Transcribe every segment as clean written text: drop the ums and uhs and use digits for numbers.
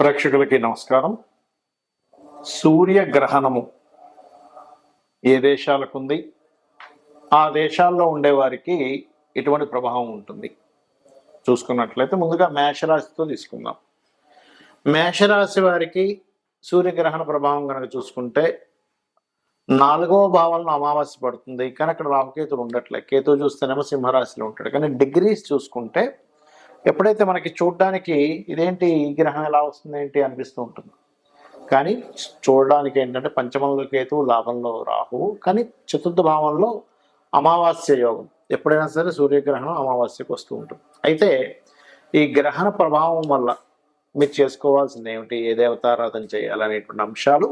ప్రేక్షకులకి నమస్కారం. సూర్యగ్రహణము ఏ దేశాలకు ఉంది, ఆ దేశాల్లో ఉండేవారికి ఎటువంటి ప్రభావం ఉంటుంది చూసుకున్నట్లయితే ముందుగా మేషరాశితో తీసుకుందాం. మేషరాశి వారికి సూర్యగ్రహణ ప్రభావం కనుక చూసుకుంటే 4వ భావంలో అమావాస్య పడుతుంది, కానీ అక్కడ రాహుకేతుడు ఉండట్లే. కేతు చూస్తేనేమో సింహరాశిలో ఉంటాడు. కానీ డిగ్రీస్ చూసుకుంటే ఎప్పుడైతే మనకి చూడడానికి ఇదేంటి ఈ గ్రహం ఎలా వస్తుంది ఏంటి అనిపిస్తూ ఉంటుంది, కానీ చూడడానికి ఏంటంటే పంచమంలో కేతువు, లాభంలో రాహువు, కానీ చతుర్థ భావంలో అమావాస్య యోగం. ఎప్పుడైనా సరే సూర్యగ్రహణం అమావాస్యకు వస్తూ ఉంటుంది. అయితే ఈ గ్రహణ ప్రభావం వల్ల మీరు చేసుకోవాల్సింది ఏమిటి, ఏ దేవతారాధన చేయాలనేటువంటి అంశాలు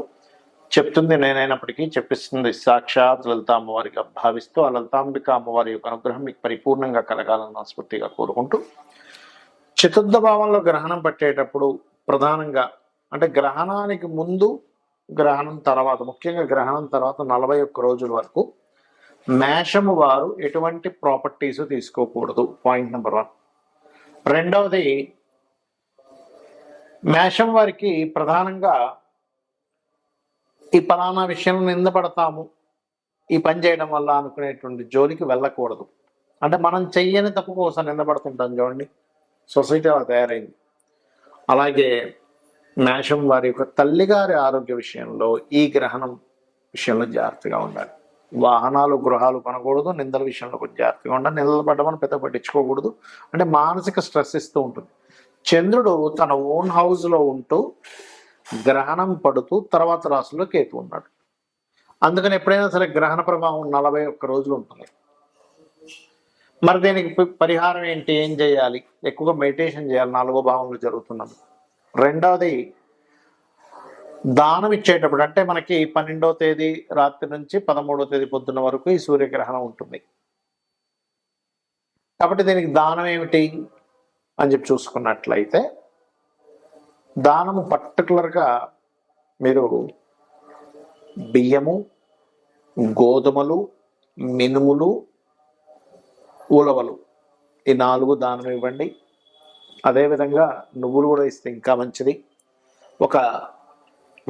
చెప్తుంది నేనైనప్పటికీ చెప్పిస్తుంది సాక్షాత్ లలిత అమ్మవారిగా భావిస్తూ ఆ లలితాంబిక అమ్మవారి యొక్క అనుగ్రహం మీకు పరిపూర్ణంగా కలగాలని మనస్ఫూర్తిగా కోరుకుంటూ, చతుర్థ భావంలో గ్రహణం పట్టేటప్పుడు ప్రధానంగా అంటే గ్రహణానికి ముందు, గ్రహణం తర్వాత, ముఖ్యంగా గ్రహణం తర్వాత 41 రోజుల వరకు మేషము వారు ఎటువంటి ప్రాపర్టీస్ తీసుకోకూడదు. Point number 1. రెండవది, మేషం వారికి ప్రధానంగా ఈ ఫలానా విషయంలో నిందపడతాము, ఈ పని చేయడం వల్ల అనుకునేటువంటి జోలికి వెళ్ళకూడదు. అంటే మనం చెయ్యని తప్పు కోసం నిందపడుతుంటాం చూడండి, సొసైటీ అలా తయారైంది. అలాగే మేషం వారి యొక్క తల్లిగారి ఆరోగ్య విషయంలో ఈ గ్రహణం విషయంలో జాగ్రత్తగా ఉండాలి. వాహనాలు, గృహాలు కొనకూడదు. నిందల విషయంలో కొంచెం జాగ్రత్తగా ఉండాలి. నిందలు పడ్డమని పెద్ద పట్టించుకోకూడదు. అంటే మానసిక స్ట్రెస్ ఇస్తూ ఉంటుంది. చంద్రుడు తన ఓన్ హౌస్లో ఉంటూ గ్రహణం పడుతూ తర్వాత రాశిలో కేతు ఉన్నాడు. అందుకని ఎప్పుడైనా సరే గ్రహణ ప్రభావం 41 రోజులు ఉంటుంది. మరి దీనికి పరిహారం ఏంటి, ఏం చేయాలి? ఎక్కువగా మెడిటేషన్ చేయాలి 4వ భావంలో జరుగుతున్నది. రెండవది, దానం ఇచ్చేటప్పుడు అంటే మనకి 12వ తేదీ రాత్రి నుంచి 13వ తేదీ పొద్దున్న వరకు ఈ సూర్యగ్రహణం ఉంటుంది. కాబట్టి దీనికి దానం ఏమిటి అని చెప్పి చూసుకున్నట్లయితే, దానము పర్టికులర్గా మీరు బియ్యము, గోధుమలు, మినుములు, ఉలవలు ఈ 4 దానం ఇవ్వండి. అదేవిధంగా నువ్వులు కూడా ఇస్తే ఇంకా మంచిది. ఒక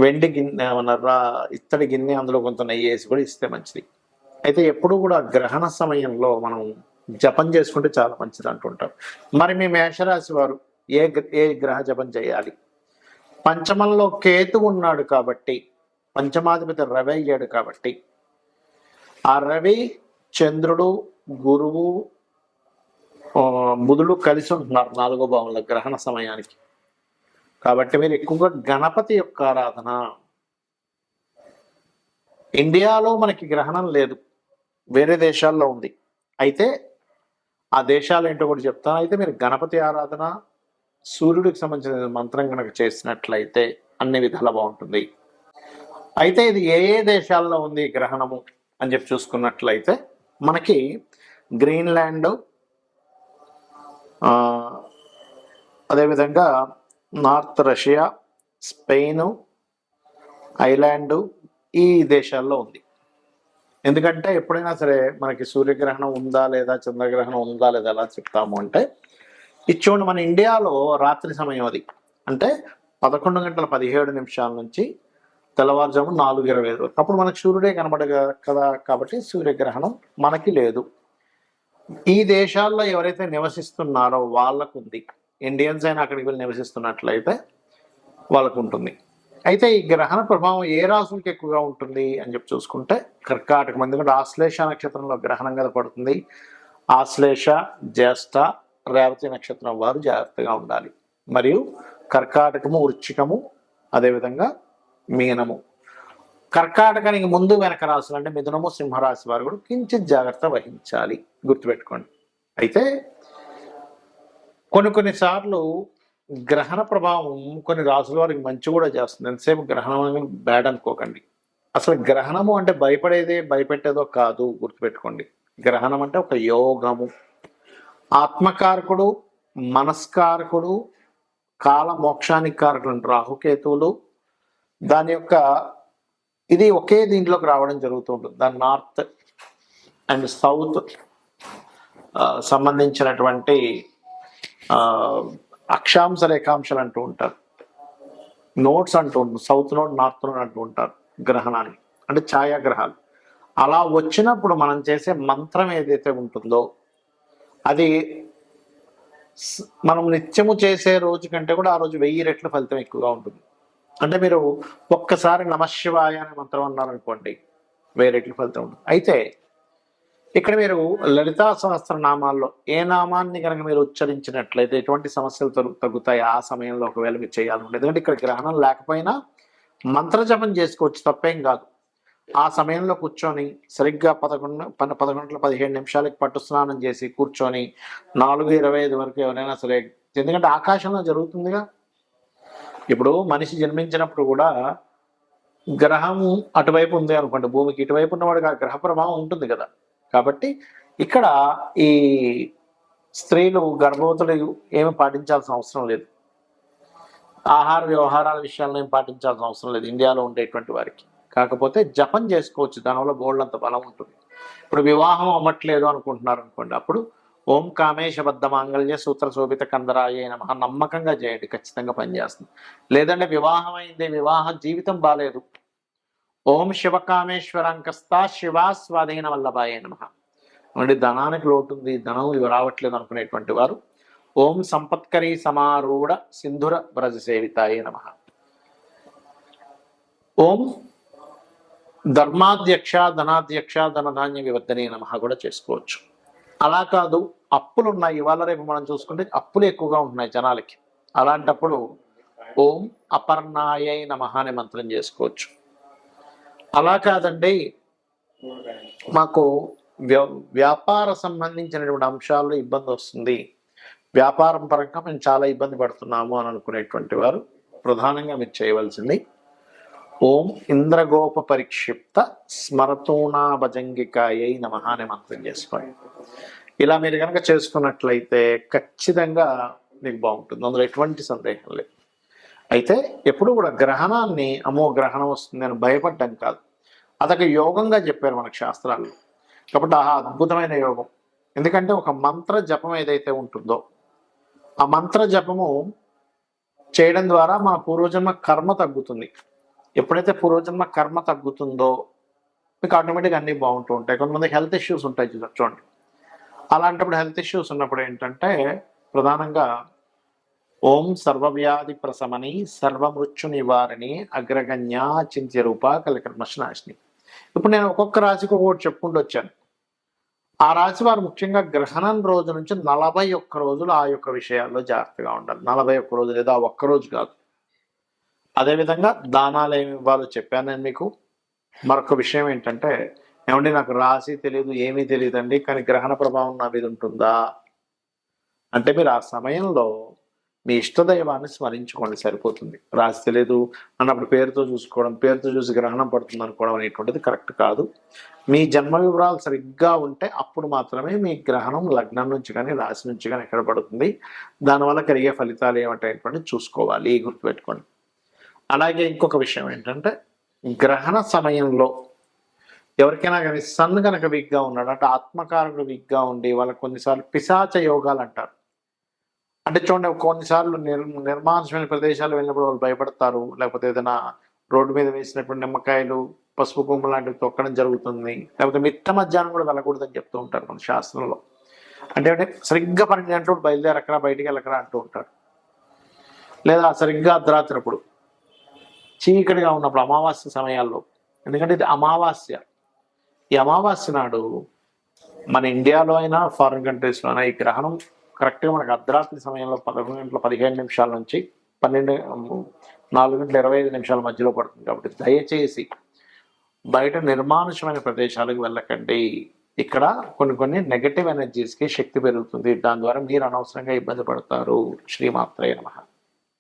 వెండి గిన్నె, ఇత్తడి గిన్నె, అందులో కొంత నెయ్యి వేసి కూడా ఇస్తే మంచిది. అయితే ఎప్పుడు కూడా గ్రహణ సమయంలో మనం జపం చేసుకుంటే చాలా మంచిది అంటుంటాం. మరి మీ మేషరాశి వారు ఏ గ్రహ జపం చేయాలి? పంచమంలో కేతు ఉన్నాడు కాబట్టి, పంచమాధిపతి రవి అయ్యాడు కాబట్టి, ఆ రవి, చంద్రుడు, గురువు, బుధుడు కలిసి ఉంటున్నారు 4వ భావంలో గ్రహణ సమయానికి. కాబట్టి మీరు ఎక్కువగా గణపతి యొక్క ఆరాధన. ఇండియాలో మనకి గ్రహణం లేదు, వేరే దేశాల్లో ఉంది. అయితే ఆ దేశాలు ఏంటో కూడా చెప్తాను. అయితే మీరు గణపతి ఆరాధన, సూర్యుడికి సంబంధించిన మంత్రం కనుక చేసినట్లయితే అన్ని విధాలా బాగుంటుంది. అయితే ఇది ఏ దేశాల్లో ఉంది గ్రహణము అని చెప్పి చూసుకున్నట్లయితే మనకి గ్రీన్లాండ్, అదేవిధంగా నార్త్ రష్యా, స్పెయిన్, ఐలాండు, ఈ దేశాల్లో ఉంది. ఎందుకంటే ఎప్పుడైనా సరే మనకి సూర్యగ్రహణం ఉందా లేదా, చంద్రగ్రహణం ఉందా లేదా ఎలా చెప్తాము అంటే, ఇచ్చోండి మన ఇండియాలో రాత్రి సమయం అది. అంటే 11:17 నుంచి తెల్లవారుజాము 4:25 వరకు. అప్పుడు మనకు సూర్యుడే కనబడదు కదా, కాబట్టి సూర్యగ్రహణం మనకి లేదు. ఈ దేశాల్లో ఎవరైతే నివసిస్తున్నారో వాళ్ళకు ఉంది. ఇండియన్స్ అయినా అక్కడికి వెళ్ళి నివసిస్తున్నట్లయితే వాళ్ళకు ఉంటుంది. అయితే ఈ గ్రహణ ప్రభావం ఏ రాశులకి ఎక్కువగా ఉంటుంది అని చెప్పి చూసుకుంటే కర్కాటకం. ఎందుకంటే ఆశ్లేష నక్షత్రంలో గ్రహణం కదా పడుతుంది. ఆశ్లేష, జ్యేష్ఠ, రేవతి నక్షత్రం వారు జాగ్రత్తగా ఉండాలి. మరియు కర్కాటకము, వృశ్చికము, అదేవిధంగా మీనము. కర్కాటకానికి ముందు వెనక రాశులు అంటే మిథునము, సింహరాశి వారు కూడా కించిత్ జాగ్రత్త వహించాలి, గుర్తుపెట్టుకోండి. అయితే కొన్నిసార్లు గ్రహణ ప్రభావం కొన్ని రాశుల వారికి మంచి కూడా చేస్తుంది. ఎంతసేపు గ్రహణం బ్యాడ్ అనుకోకండి. అసలు గ్రహణము అంటే భయపెట్టేదో కాదు, గుర్తుపెట్టుకోండి. గ్రహణం అంటే ఒక యోగము. ఆత్మకారకుడు, మనస్కారకుడు, కాల మోక్షానికి కారకులు రాహుకేతువులు, దాని యొక్క ఇది ఒకే దీంట్లోకి రావడం జరుగుతూ ఉంటుంది. దాని నార్త్ అండ్ సౌత్ సంబంధించినటువంటి అక్షాంశ రేఖాంశాలు అంటూ ఉంటారు. నోట్స్ అంటూ సౌత్ నోడ్ నార్త్ నోడ్ అంటూ ఉంటారు గ్రహణాన్ని, అంటే ఛాయాగ్రహాలు. అలా వచ్చినప్పుడు మనం చేసే మంత్రం ఏదైతే ఉంటుందో అది మనం నిత్యము చేసే రోజు కంటే కూడా ఆ రోజు 1000 రెట్ల ఫలితం ఎక్కువగా ఉంటుంది. అంటే మీరు ఒక్కసారి నమశివాయ అనే మంత్రం అన్నారనుకోండి, 1000 రెట్ల ఫలితం ఉంటుంది. అయితే ఇక్కడ మీరు లలితా సహస్రనామాల్లో ఏ నామాన్ని కనుక మీరు ఉచ్చరించినట్లయితే ఎటువంటి సమస్యలు తగ్గుతాయి ఆ సమయంలో ఒకవేళ మీరు చేయాలనుకుంటే. ఎందుకంటే ఇక్కడ గ్రహణం లేకపోయినా మంత్రజపం చేసుకోవచ్చు, తప్పేం కాదు. ఆ సమయంలో కూర్చొని సరిగ్గా 11:15 పట్టు స్నానం చేసి కూర్చొని 4:25 వరకు ఎవరైనా సరే, ఎందుకంటే ఆకాశంలో జరుగుతుందిగా. ఇప్పుడు మనిషి జన్మించినప్పుడు కూడా గ్రహం అటువైపు ఉంది అనుకోండి, భూమికి ఇటువైపు ఉన్నవాడికి ఆ గ్రహ ప్రభావం ఉంటుంది కదా. కాబట్టి ఇక్కడ ఈ స్త్రీలు గర్భవతులు ఏమి పాటించాల్సిన అవసరం లేదు, ఆహార వ్యవహారాల విషయాల్లో ఏం పాటించాల్సిన అవసరం లేదు ఇండియాలో ఉండేటువంటి వారికి. కాకపోతే జపం చేసుకోవచ్చు, దానివల్ల బోల్డంత బలం ఉంటుంది. ఇప్పుడు వివాహం అవ్వట్లేదు అనుకుంటున్నారు అనుకోండి, అప్పుడు ఓం కామేశబద్ధ మాంగళ్య సూత్ర శోభిత కందరాయ నమః నమ్మకంగా చేయండి, ఖచ్చితంగా పనిచేస్తుంది. లేదంటే వివాహం అయింది, వివాహ జీవితం బాలేదు, ఓం శివకామేశ్వరాంకస్తా శివా స్వాధీన వల్లభాయ నమః. అంటే ధనానికి లోటు ఉంది, ధనం రావట్లేదు అనుకునేటువంటి వారు ఓం సంపత్కరీ సమారూఢ సింధుర బ్రజ సేవితాయ నమః, ఓం ధర్మాధ్యక్ష ధనాధ్యక్ష ధనధాన్య వివర్ధనే నమః కూడా చేసుకోవచ్చు. అలా కాదు, అప్పులు ఉన్నాయి, ఇవాళ రేపు మనం చూసుకుంటే అప్పులు ఎక్కువగా ఉంటున్నాయి జనాలకి, అలాంటప్పుడు ఓం అపర్ణాయ నమః అనే మంత్రం చేసుకోవచ్చు. అలా కాదండి, మాకు వ్యాపార సంబంధించినటువంటి అంశాల్లో ఇబ్బంది వస్తుంది, వ్యాపారం పరంగా మేము చాలా ఇబ్బంది పడుతున్నాము అని అనుకునేటువంటి వారు ప్రధానంగా మీరు చేయవలసింది ఓం ఇంద్రగోప పరిక్షిప్త స్మరతూనా భజంగికాయ నమః అనే మంత్రం చేసుకోండి. ఇలా మీరు కనుక చేసుకున్నట్లయితే ఖచ్చితంగా మీకు బాగుంటుంది, అందులో ఎటువంటి సందేహం లేదు. అయితే ఎప్పుడు కూడా గ్రహణాన్ని అమ్మో గ్రహణం వస్తుంది అని భయపడ్డం కాదు, అదొక యోగంగా చెప్పారు మనకు శాస్త్రాల్లో. కాబట్టి ఆ అద్భుతమైన యోగం, ఎందుకంటే ఒక మంత్ర జపం ఏదైతే ఉంటుందో ఆ మంత్ర జపము చేయడం ద్వారా మన పూర్వజన్మ కర్మ తగ్గుతుంది. ఎప్పుడైతే పూర్వజన్మ కర్మ తగ్గుతుందో మీకు ఆటోమేటిక్గా అన్నీ బాగుంటూ ఉంటాయి. కొంతమంది హెల్త్ ఇష్యూస్ ఉంటాయి చూడండి, అలాంటప్పుడు హెల్త్ ఇష్యూస్ ఉన్నప్పుడు ఏంటంటే ప్రధానంగా ఓం సర్వవ్యాధి ప్రశమని సర్వమృత్యు నివారిణి అగ్రగణ్యా చింత్య రూప కలికర్మశనాశిని. ఇప్పుడు నేను ఒక్కొక్క రాశికి ఒకటి చెప్పుకుంటూ వచ్చాను. ఆ రాశి వారు ముఖ్యంగా గ్రహణం రోజు నుంచి 41 రోజులు ఆ యొక్క విషయాల్లో జాగ్రత్తగా ఉండాలి. 41 రోజులు, లేదా ఒక్కరోజు కాదు. అదేవిధంగా దానాలు ఏమి ఇవ్వాలో చెప్పాను నేను మీకు. మరొక విషయం ఏంటంటే, ఏమండి నాకు రాశి తెలియదు, ఏమీ తెలియదండి, కానీ గ్రహణ ప్రభావం నా మీద ఉంటుందా అంటే మీరు ఆ సమయంలో మీ ఇష్టదైవాన్ని స్మరించుకోండి, సరిపోతుంది. రాశి తెలియదు అన్నప్పుడు పేరుతో చూసుకోవడం, పేరుతో చూసి గ్రహణం పడుతుంది అనుకోవడం అనేటువంటిది కరెక్ట్ కాదు. మీ జన్మ వివరాలు సరిగ్గా ఉంటే అప్పుడు మాత్రమే మీ గ్రహణం లగ్నం నుంచి కానీ రాశి నుంచి కానీ ఎక్కడ పడుతుంది, దానివల్ల కలిగే ఫలితాలు ఏమంటాయి చూసుకోవాలి, గుర్తుపెట్టుకోండి. అలాగే ఇంకొక విషయం ఏంటంటే, గ్రహణ సమయంలో ఎవరికైనా కానీ సన్ కనుక వీక్గా ఉన్నాడు అంటే ఆత్మకారుడు వీక్గా ఉండి వాళ్ళకి కొన్నిసార్లు పిశాచ యోగాలు అంటారు. అంటే చూడండి, కొన్నిసార్లు నిర్మానుషమైన ప్రదేశాలు వెళ్ళినప్పుడు వాళ్ళు భయపడతారు, లేకపోతే ఏదైనా రోడ్డు మీద వేసినటువంటి నిమ్మకాయలు పసుపు కొమ్ము లాంటివి తొక్కడం జరుగుతుంది, లేకపోతే మిట్ట మధ్యాహ్నం కూడా వెళ్ళకూడదని చెప్తూ ఉంటారు మన శాస్త్రంలో. అంటే సరిగ్గా 12 గంటలు బయలుదేరకరా బయటికి వెళ్ళకరా అంటూ ఉంటారు. లేదా సరిగ్గా అర్ధరాత్రిప్పుడు చీకటిగా ఉన్నప్పుడు అమావాస్య సమయాల్లో, ఎందుకంటే ఇది అమావాస్య. ఈ అమావాస్య నాడు మన ఇండియాలో అయినా ఫారిన్ కంట్రీస్లో అయినా ఈ గ్రహణం కరెక్ట్గా మనకు అర్ధరాత్రి సమయంలో 11:15 నుంచి 4:25 మధ్యలో పడుతుంది. కాబట్టి దయచేసి బయట నిర్మానుషమైన ప్రదేశాలకు వెళ్ళకండి. ఇక్కడ కొన్ని నెగటివ్ ఎనర్జీస్కి శక్తి పెరుగుతుంది, దాని ద్వారా మీరు అనవసరంగా ఇబ్బంది పడతారు. శ్రీమాత్రే నమః.